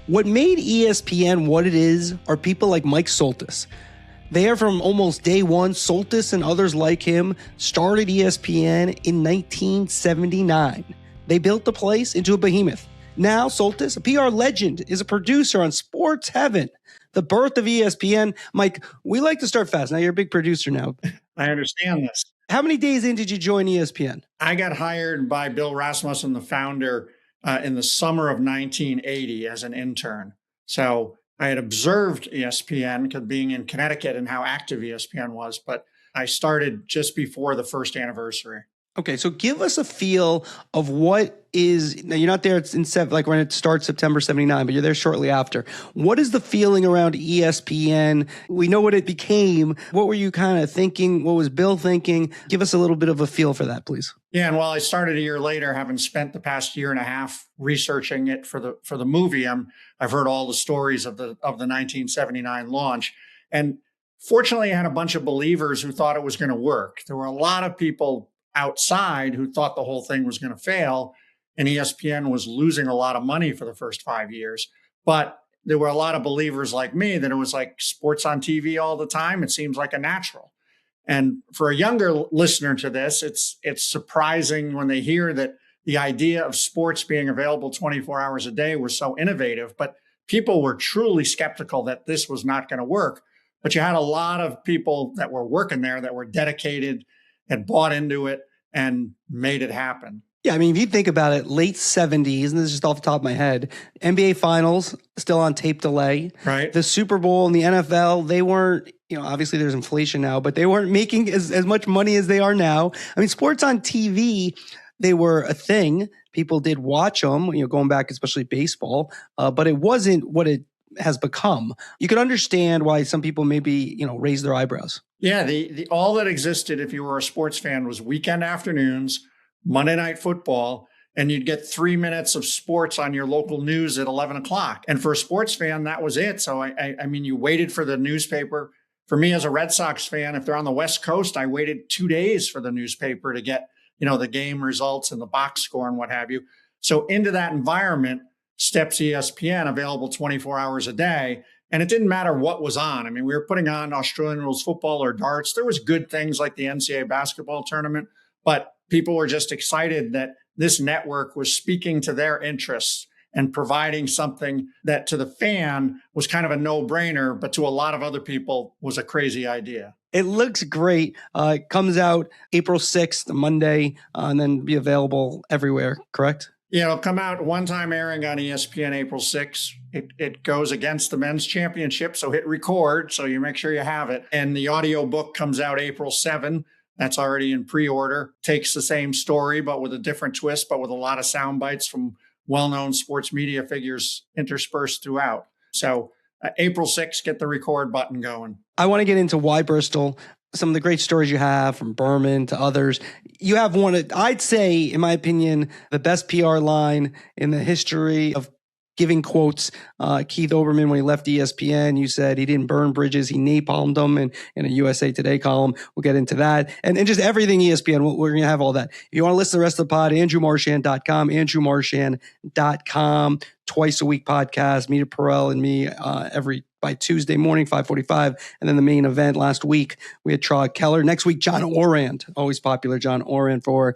What made ESPN what it is are people like Mike Soltys. They are from almost day one. Soltys and others like him started ESPN in 1979. They built the place into a behemoth. Now, Soltys, a PR legend, is a producer on Sports Heaven, the birth of ESPN. Mike, we like to start fast. Now, you're a big producer now. I understand this. How many days in did you join ESPN? I got hired by Bill Rasmussen, the founder, in the summer of 1980 as an intern. So I had observed ESPN being in Connecticut and how active ESPN was, but I started just before the first anniversary. Okay, so give us a feel of what is, now you're not there like when it starts September 79, but you're there shortly after. What is the feeling around ESPN? We know what it became. What were you kind of thinking? What was Bill thinking? Give us a little bit of a feel for that, please. Yeah, and while I started a year later, having spent the past year and a half researching it for the movie, I've heard all the stories of the 1979 launch. And fortunately, I had a bunch of believers who thought it was going to work. There were a lot of people outside who thought the whole thing was going to fail, and ESPN was losing a lot of money for the first 5 years. But there were a lot of believers like me that it was like sports on TV all the time. It seems like a natural. And for a younger listener to this, it's surprising when they hear that the idea of sports being available 24 hours a day was so innovative, but people were truly skeptical that this was not going to work. But you had a lot of people that were working there that were dedicated and bought into it and made it happen. Yeah, I mean, if you think about it, late 70s, and this is just off the top of my head, NBA Finals still on tape delay. Right. The Super Bowl and the NFL, they weren't, obviously there's inflation now, but they weren't making as much money as they are now. I mean, sports on TV, they were a thing. People did watch them, going back, especially baseball, but it wasn't what it has become. You could understand why some people maybe, raise their eyebrows. Yeah, the all that existed if you were a sports fan was weekend afternoons, Monday Night Football, and you'd get 3 minutes of sports on your local news at 11 o'clock. And for a sports fan, that was it. So, I mean, you waited for the newspaper. For me as a Red Sox fan, if they're on the West Coast, I waited 2 days for the newspaper to get, the game results and the box score and what have you. So into that environment steps ESPN, available 24 hours a day. And it didn't matter what was on. I mean, we were putting on Australian rules football or darts. There was good things like the NCAA basketball tournament, but people were just excited that this network was speaking to their interests and providing something that to the fan was kind of a no-brainer, but to a lot of other people was a crazy idea. It looks great. It comes out April 6th, Monday, and then be available everywhere, correct? Yeah, it'll come out one time airing on ESPN April 6th. It goes against the men's championship, so hit record so you make sure you have it. And the audio book comes out April 7th. That's already in pre-order. Takes the same story, but with a different twist, but with a lot of sound bites from well-known sports media figures interspersed throughout. So April 6th, get the record button going. I want to get into why Bristol, some of the great stories you have from Berman to others. You have one, I'd say, in my opinion, the best PR line in the history of giving quotes. Keith Olbermann, when he left ESPN, you said he didn't burn bridges, he napalmed them in a USA Today column. We'll get into that. And just everything ESPN, we're going to have all that. If you want to listen to the rest of the pod, AndrewMarchand.com, AndrewMarchand.com, twice a week podcast, Mita Perel and me by Tuesday morning, 5:45. And then the main event last week, we had Trog Keller. Next week, John Orand, always popular John Orand for